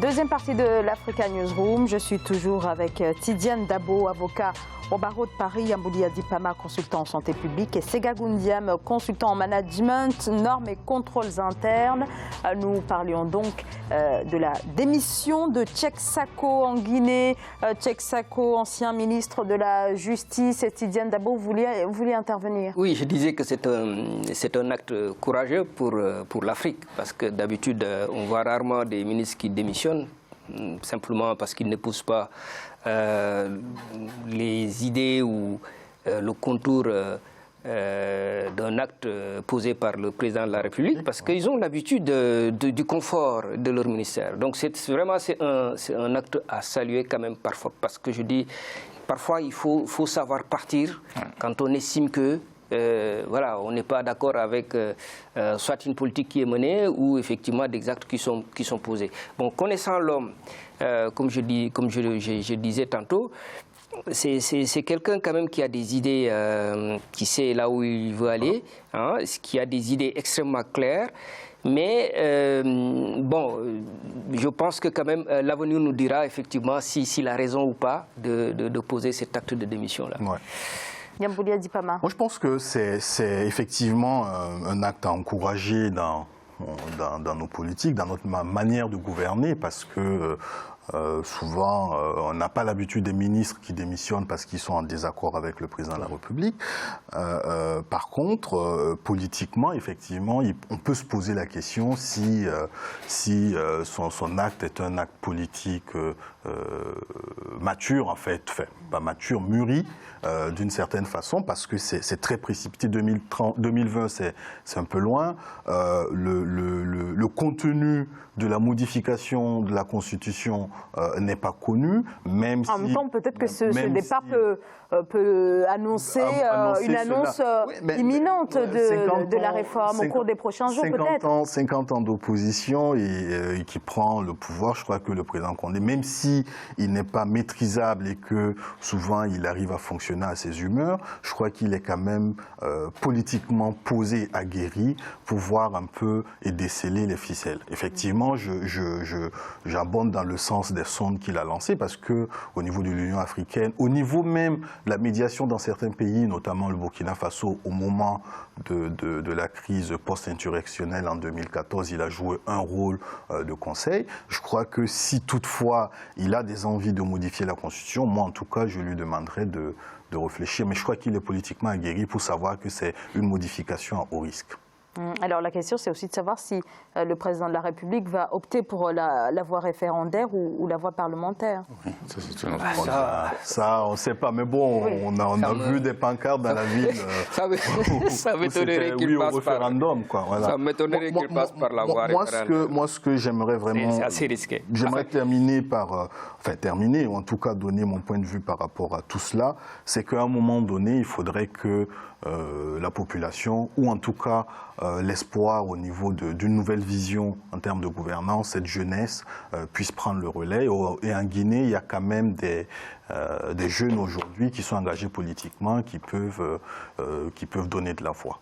Deuxième partie de l'Africa Newsroom. Je suis toujours avec Tidiane Dabo, avocat au barreau de Paris, Yambouli Adipama, consultant en santé publique, et Sega Goundiam, consultant en management, normes et contrôles internes. Nous parlions donc de la démission de Tchèque Sako en Guinée. Tchèque Sako, ancien ministre de la Justice. Et Tidiane Dabo, vous vouliez intervenir? Oui, je disais que c'est un acte courageux pour l'Afrique, parce que d'habitude, on voit rarement des ministres qui démissionnent, simplement parce qu'ils n'épousent pas les idées ou le contour d'un acte posé par le président de la République, parce qu'ils ont l'habitude du confort de leur ministère. Donc c'est un acte à saluer quand même parfois, parce que je dis, parfois il faut savoir partir quand on estime que voilà, on n'est pas d'accord avec soit une politique qui est menée ou effectivement des actes qui sont posés. Bon, connaissant l'homme, comme je disais tantôt, c'est quelqu'un quand même qui a des idées, qui sait là où il veut aller, hein, qui a des idées extrêmement claires. Mais bon, je pense que quand même l'avenir nous dira effectivement s'il a raison ou pas de poser cet acte de démission-là. Ouais. Yambouli Adipama. Moi, je pense que c'est effectivement un acte à encourager dans nos politiques, dans notre manière de gouverner, parce que souvent, on n'a pas l'habitude des ministres qui démissionnent parce qu'ils sont en désaccord avec le président de la République. Par contre, politiquement, effectivement, on peut se poser la question si son acte est un acte politique mature, en fait, pas mature, mûri, d'une certaine façon, parce que c'est très précipité. 2020, c'est un peu loin. Le contenu de la modification de la Constitution n'est pas connu, même si... En même temps, peut-être que ce départ peut annoncer une annonce imminente de la réforme au cours des prochains jours, peut-être. 50 ans d'opposition et qui prend le pouvoir. Je crois que le président Condé, même si il n'est pas maîtrisable et que souvent il arrive à fonctionner à ses humeurs, je crois qu'il est quand même politiquement posé, aguerri, pour voir un peu et déceler les ficelles. Effectivement, j'abonde dans le sens des sondes qu'il a lancées, parce que au niveau de l'Union africaine, au niveau même de la médiation dans certains pays, notamment le Burkina Faso, au moment de la crise post-insurrectionnelle en 2014, il a joué un rôle de conseil. Je crois que si toutefois il a des envies de modifier la Constitution, moi en tout cas je lui demanderai de réfléchir, mais je crois qu'il est politiquement aguerri pour savoir que c'est une modification à haut risque. Alors la question, c'est aussi de savoir si le président de la République va opter pour la voie référendaire ou la voie parlementaire. Oui, ça, on ne sait pas. Mais bon, oui. on a vu des pancartes dans la ville. Ça m'étonnerait qu'il passe référendum, quoi. Voilà. Ça m'étonnerait qu'il passe par la voie référendaire. Moi, ce que j'aimerais vraiment... C'est assez risqué. J'aimerais terminer par... terminer, ou en tout cas donner mon point de vue par rapport à tout cela, c'est qu'à un moment donné, il faudrait que la population, ou en tout cas l'espoir au niveau d'une nouvelle vision en termes de gouvernance, cette jeunesse puisse prendre le relais. Et en Guinée, il y a quand même des jeunes aujourd'hui qui sont engagés politiquement, qui peuvent donner de la voix.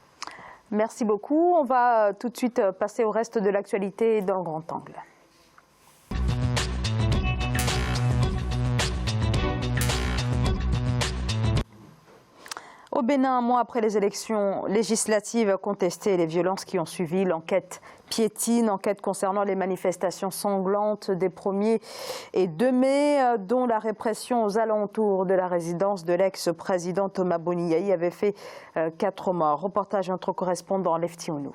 Merci beaucoup. On va tout de suite passer au reste de l'actualité dans le grand angle. Au Bénin, un mois après les élections législatives contestées et les violences qui ont suivi, l'enquête piétine, enquête concernant les manifestations sanglantes des 1er et 2 mai, dont la répression aux alentours de la résidence de l'ex-président Thomas Boniaï avait fait 4 morts. Reportage de notre correspondant Lefti Ounou.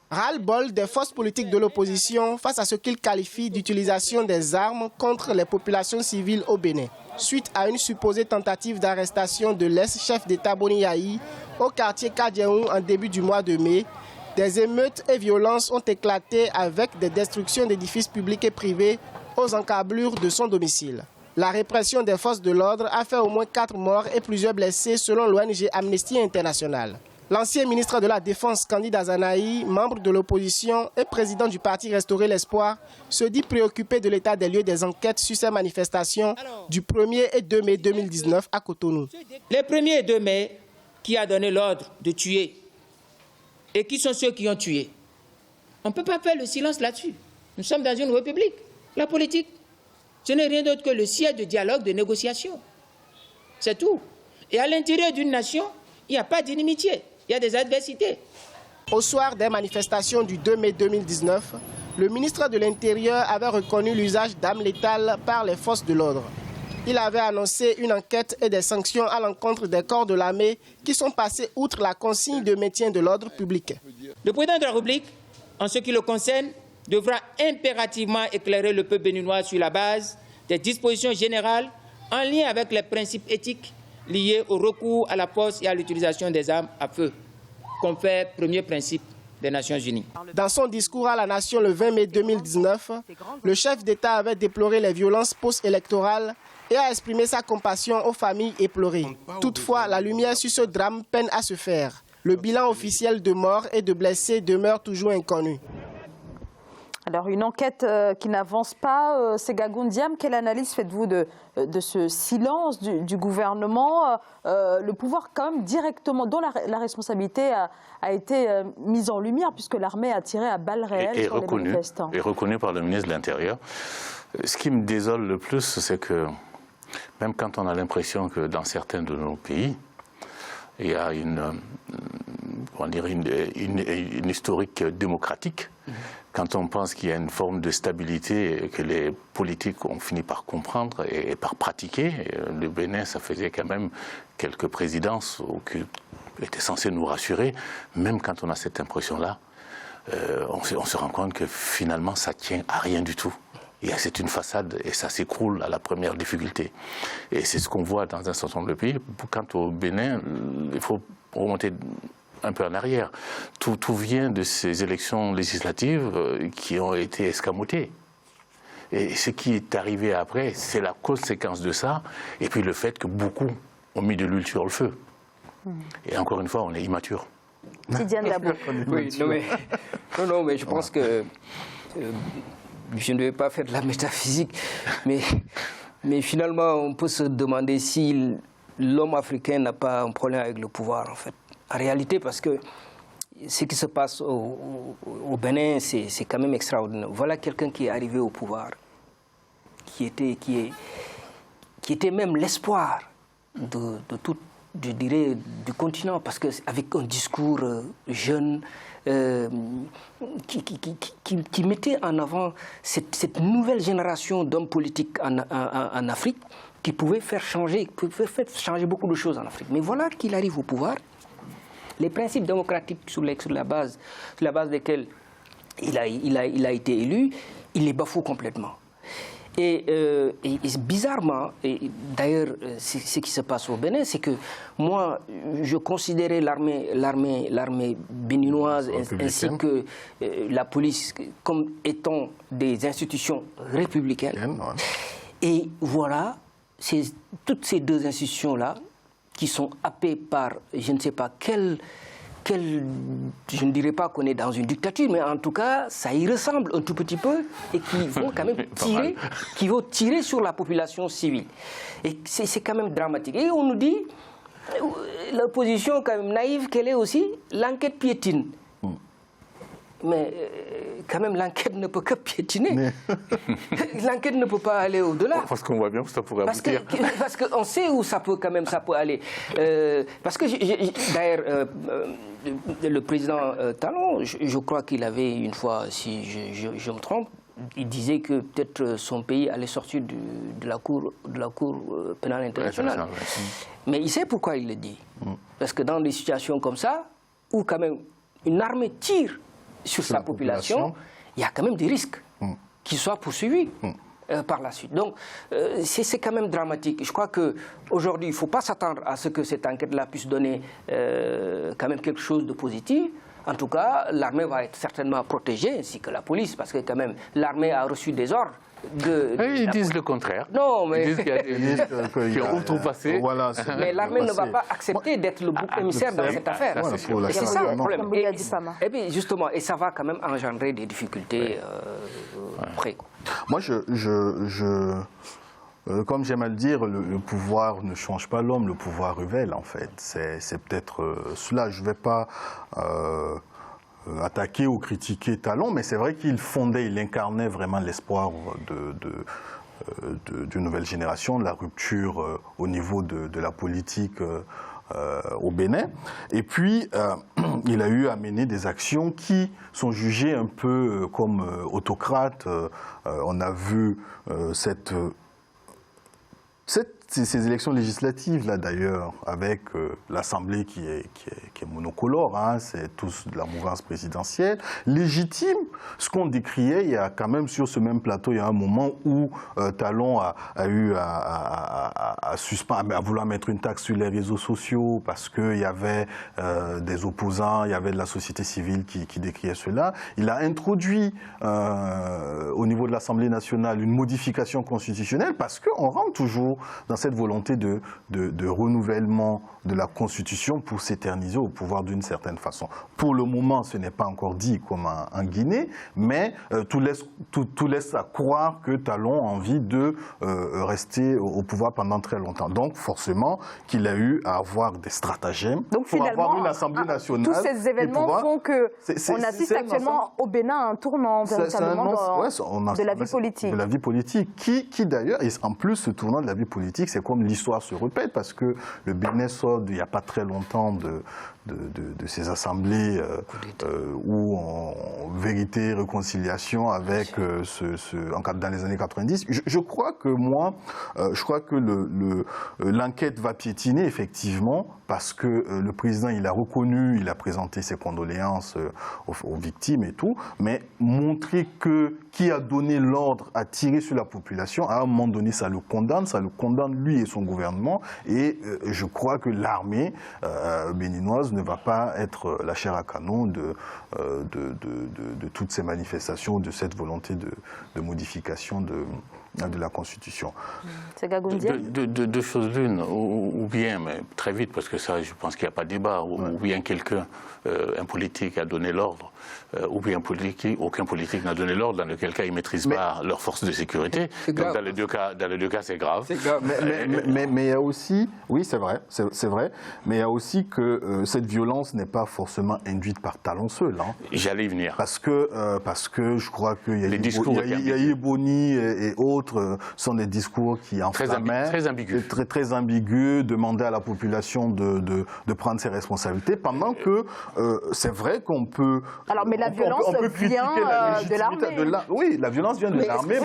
Ras-le-bol des forces politiques de l'opposition face à ce qu'ils qualifient d'utilisation des armes contre les populations civiles au Bénin, suite à une supposée tentative d'arrestation de l'ex-chef d'État Boniaï au quartier Kadiaou en début du mois de mai. Des émeutes et violences ont éclaté avec des destructions d'édifices publics et privés aux encablures de son domicile. La répression des forces de l'ordre a fait au moins 4 morts et plusieurs blessés selon l'ONG Amnesty International. L'ancien ministre de la Défense, Kandi Dazanaï, membre de l'opposition et président du parti Restaurer l'Espoir, se dit préoccupé de l'état des lieux des enquêtes sur ces manifestations du 1er et 2 mai 2019 à Cotonou. Les 1er et 2 mai, qui a donné l'ordre de tuer et qui sont ceux qui ont tué? On ne peut pas faire le silence là-dessus. Nous sommes dans une république. La politique, ce n'est rien d'autre que le siège de dialogue, de négociation. C'est tout. Et à l'intérieur d'une nation, il n'y a pas d'inimitié, il y a des adversités. Au soir des manifestations du 2 mai 2019, le ministre de l'Intérieur avait reconnu l'usage d'armes létales par les forces de l'ordre. Il avait annoncé une enquête et des sanctions à l'encontre des corps de l'armée qui sont passés outre la consigne de maintien de l'ordre public. Le président de la République, en ce qui le concerne, devra impérativement éclairer le peuple béninois sur la base des dispositions générales en lien avec les principes éthiques liés au recours à la force et à l'utilisation des armes à feu, confère premier principe des Nations Unies. Dans son discours à la nation le 20 mai 2019, le chef d'État avait déploré les violences post-électorales et a exprimé sa compassion aux familles éplorées. Toutefois, la lumière sur ce drame peine à se faire. Le bilan officiel de morts et de blessés demeure toujours inconnu. Alors, une enquête qui n'avance pas. Segagun Ndiam, quelle analyse faites-vous de ce silence du gouvernement, le pouvoir quand même directement, dont la responsabilité a été mise en lumière puisque l'armée a tiré à balles réelles sur les manifestants. Et reconnu par le ministre de l'Intérieur. Ce qui me désole le plus, c'est que même quand on a l'impression que dans certains de nos pays, il y a une historique démocratique, quand on pense qu'il y a une forme de stabilité que les politiques ont fini par comprendre et par pratiquer, le Bénin, ça faisait quand même quelques présidences qui étaient censées nous rassurer, même quand on a cette impression-là, on se rend compte que finalement ça tient à rien du tout. C'est une façade et ça s'écroule à la première difficulté. Et c'est ce qu'on voit dans un certain nombre de pays. Quant au Bénin, il faut remonter un peu en arrière. Tout vient de ces élections législatives qui ont été escamotées. Et ce qui est arrivé après, c'est la conséquence de ça, et puis le fait que beaucoup ont mis de l'huile sur le feu. Et encore une fois, on est immature. Tidiane Dabo. Oui, non, mais je pense que je ne vais pas faire de la métaphysique, mais finalement, on peut se demander si l'homme africain n'a pas un problème avec le pouvoir, en fait. En réalité, parce que ce qui se passe au Bénin, c'est quand même extraordinaire. Voilà quelqu'un qui est arrivé au pouvoir, qui était même l'espoir de tout, je dirais, du continent, parce qu'avec un discours jeune, qui mettait en avant cette nouvelle génération d'hommes politiques en Afrique, qui pouvait faire changer beaucoup de choses en Afrique. Mais voilà qu'il arrive au pouvoir. Les principes démocratiques sur la base desquels il a été élu, il les bafoue complètement. Et bizarrement, et d'ailleurs ce qui se passe au Bénin, c'est que moi je considérais l'armée béninoise ainsi que la police comme étant des institutions républicaines. Et voilà, c'est toutes ces deux institutions-là qui sont happées par, je ne sais pas quelle, je ne dirais pas qu'on est dans une dictature, mais en tout cas, ça y ressemble un tout petit peu et qui vont quand même tirer sur la population civile. Et c'est quand même dramatique. Et on nous dit, l'opposition quand même naïve qu'elle est aussi, l'enquête piétine. Mais quand même, l'enquête ne peut que piétiner. L'enquête ne peut pas aller au-delà. Parce qu'on voit bien où ça pourrait aboutir. Parce qu'on sait où ça peut aller. Parce que, d'ailleurs, le président Talon, je crois qu'il avait une fois, si je me trompe, il disait que peut-être son pays allait sortir de la Cour pénale internationale. Mais il sait pourquoi il le dit. Parce que dans des situations comme ça, où quand même une armée tire sur sa population, il y a quand même des risques qu'il soit poursuivi par la suite. Donc, c'est quand même dramatique. Je crois qu'aujourd'hui, il ne faut pas s'attendre à ce que cette enquête-là puisse donner quand même quelque chose de positif. En tout cas, l'armée va être certainement protégée, ainsi que la police, parce que quand même, l'armée a reçu des ordres. Ils disent le contraire. Non, mais... Ils disent qu'il y a outrepassé. Voilà, mais l'armée ne va pas accepter d'être le bouc émissaire dans cette affaire. C'est ça le problème. Et puis justement, et ça va quand même engendrer des difficultés après. Moi, comme j'aime à le dire, le pouvoir ne change pas l'homme, le pouvoir révèle en fait. C'est peut-être cela. Je ne vais pas attaqué ou critiqué Talon, mais c'est vrai qu'il fondait, il incarnait vraiment l'espoir d'une nouvelle génération, de la rupture au niveau de la politique au Bénin. Et puis, il a eu à mener des actions qui sont jugées un peu comme autocrates. On a vu ces élections législatives, là d'ailleurs, avec l'Assemblée qui est monocolore, hein, c'est tous de la mouvance présidentielle, légitime. Ce qu'on décriait, il y a quand même sur ce même plateau, il y a un moment où Talon a eu à vouloir mettre une taxe sur les réseaux sociaux parce qu'il y avait des opposants, il y avait de la société civile qui décriait cela. Il a introduit au niveau de l'Assemblée nationale une modification constitutionnelle parce qu'on rentre toujours dans cette volonté de renouvellement de la Constitution pour s'éterniser au pouvoir d'une certaine façon. Pour le moment, ce n'est pas encore dit comme en Guinée, mais tout laisse à croire que Talon a envie de rester au pouvoir pendant très longtemps. Donc, forcément, qu'il a eu à avoir des stratagèmes pour avoir une Assemblée nationale. Tous ces événements font qu'on assiste actuellement au Bénin à un tournant véritablement de la vie politique. De la vie politique, qui d'ailleurs, et en plus, ce tournant de la vie politique, c'est comme l'histoire se répète, parce que le Bénin sort il n'y a pas très longtemps de ces assemblées où en vérité, réconciliation avec dans les années 90. Je crois que l'enquête va piétiner effectivement parce que le président, il a reconnu, il a présenté ses condoléances aux victimes et tout, mais montrer qui a donné l'ordre à tirer sur la population, à un moment donné, ça le condamne lui et son gouvernement, et je crois que l'armée béninoise ne va pas être la chair à canon de toutes ces manifestations, de cette volonté de modification de la Constitution. Deux choses l'une, ou bien, mais très vite, parce que ça, je pense qu'il n'y a pas de débat, ou bien un politique a donné l'ordre, ou bien aucun politique n'a donné l'ordre, dans lequel cas ils ne maîtrisent pas leurs forces de sécurité. Donc dans les deux cas, c'est grave. Mais il y a aussi, oui c'est vrai, mais il y a aussi que cette violence n'est pas forcément induite par Talon seul. Hein. J'allais y venir. Parce que je crois qu'il y a Boni et autres sont des discours qui enflammaient, très ambigus, demandaient à la population de prendre ses responsabilités, pendant que c'est vrai qu'on peut... Alors, mais la violence vient de l'armée. Oui, la violence vient de l'armée,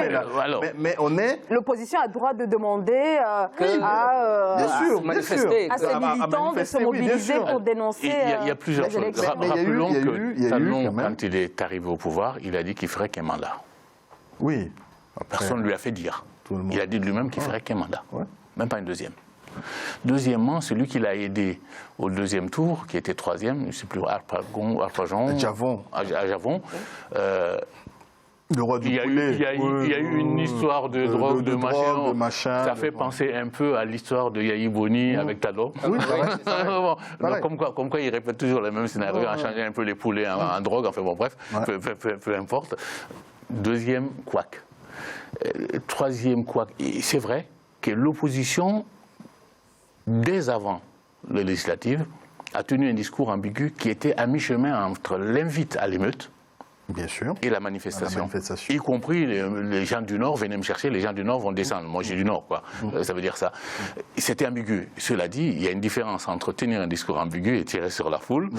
mais on est... L'opposition a le droit de demander à ses militants de se mobiliser pour dénoncer... Il y a plusieurs choses. Rappelons que Talon, quand il est arrivé au pouvoir, il a dit qu'il ferait qu'un mandat. Oui. Personne ne lui a fait dire. Il a dit de lui-même qu'il ferait qu'un mandat, même pas une deuxième. Deuxièmement, celui qui l'a aidé au deuxième tour, qui était troisième, je ne sais plus, Arpajon, à Javon. Le roi du il y a eu une histoire de drogue, de machin. Ça fait penser un peu à l'histoire de Yahi Boni avec Talon. Oui, comme quoi il répète toujours le même scénario en changeant un peu les poulets en drogue. Enfin bon, bref, peu importe. Deuxième couac. Troisième couac. C'est vrai que l'opposition, dès avant les législatives, a tenu un discours ambigu qui était à mi-chemin entre l'invite à l'émeute, bien sûr, et la manifestation. Y compris les gens du Nord venaient me chercher, les gens du Nord vont descendre. Moi, j'ai du Nord, quoi. Ça veut dire ça. C'était ambigu. Cela dit, il y a une différence entre tenir un discours ambigu et tirer sur la foule,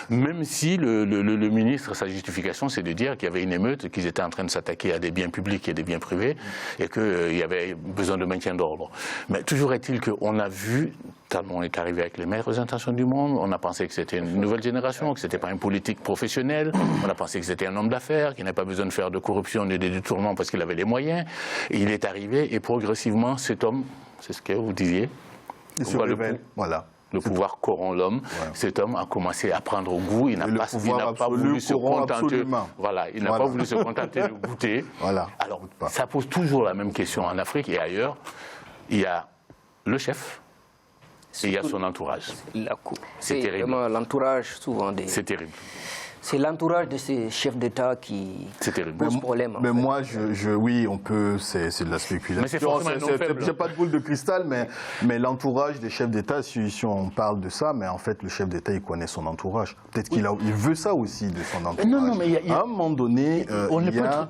même si le ministre, sa justification, c'est de dire qu'il y avait une émeute, qu'ils étaient en train de s'attaquer à des biens publics et des biens privés, et qu'il y avait besoin de maintien d'ordre. Mais toujours est-il qu'on a vu, Talon est arrivé avec les meilleures intentions du monde, on a pensé que c'était une nouvelle génération, que ce n'était pas un politique professionnel, on a pensé que c'était un homme d'affaires, qui n'avait pas besoin de faire de corruption ni de détournement parce qu'il avait les moyens. Et il est arrivé et progressivement, cet homme, c'est ce que vous disiez, le pouvoir corrompt l'homme. Ouais. Cet homme a commencé à prendre goût. Il n'a pas voulu se contenter. Voilà, il n'a pas voulu se contenter de goûter. Voilà. Alors, ça pose toujours la même question en Afrique et ailleurs. Il y a le chef. Et il y a son entourage. C'est terrible. L'entourage, souvent. C'est terrible. C'est l'entourage de ces chefs d'État qui pose problème. Mais moi, oui, on peut, c'est de la spéculation. Mais c'est forcément j'ai pas de boule de cristal, mais l'entourage des chefs d'État, si on parle de ça, mais en fait, le chef d'État, il connaît son entourage. Peut-être qu'il veut ça aussi de son entourage. Non, mais à un moment donné,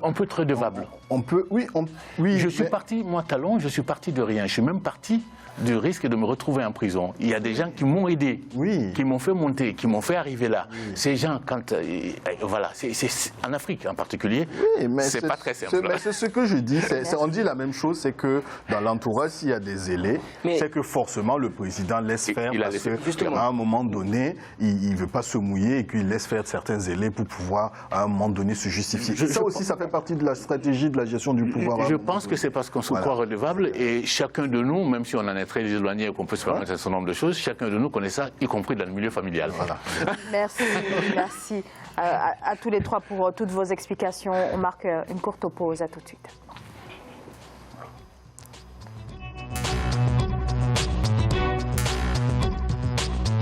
on peut être redevable. On peut, oui. Je suis parti, moi, Talon, je suis parti de rien. Je suis même parti du risque de me retrouver en prison. Il y a des gens qui m'ont aidé, qui m'ont fait monter, qui m'ont fait arriver là. Ces gens, quand... voilà, c'est en Afrique en particulier, c'est pas très simple. Mais c'est ce que je dis. On dit la même chose, c'est que dans l'entourage, s'il y a des zélés, c'est que forcément le président laisse faire, parce qu'à un moment donné, il ne veut pas se mouiller et qu'il laisse faire certains zélés pour pouvoir, à un moment donné, se justifier. Ça aussi, ça fait partie de la stratégie de la gestion du pouvoir. Je pense que c'est parce qu'on se croit redevable et chacun de nous, même si on en est très éloigné et qu'on peut se permettre un certain nombre de choses, chacun de nous connaît ça, y compris dans le milieu familial. Voilà. Merci à tous les trois pour toutes vos explications. On marque une courte pause, à tout de suite.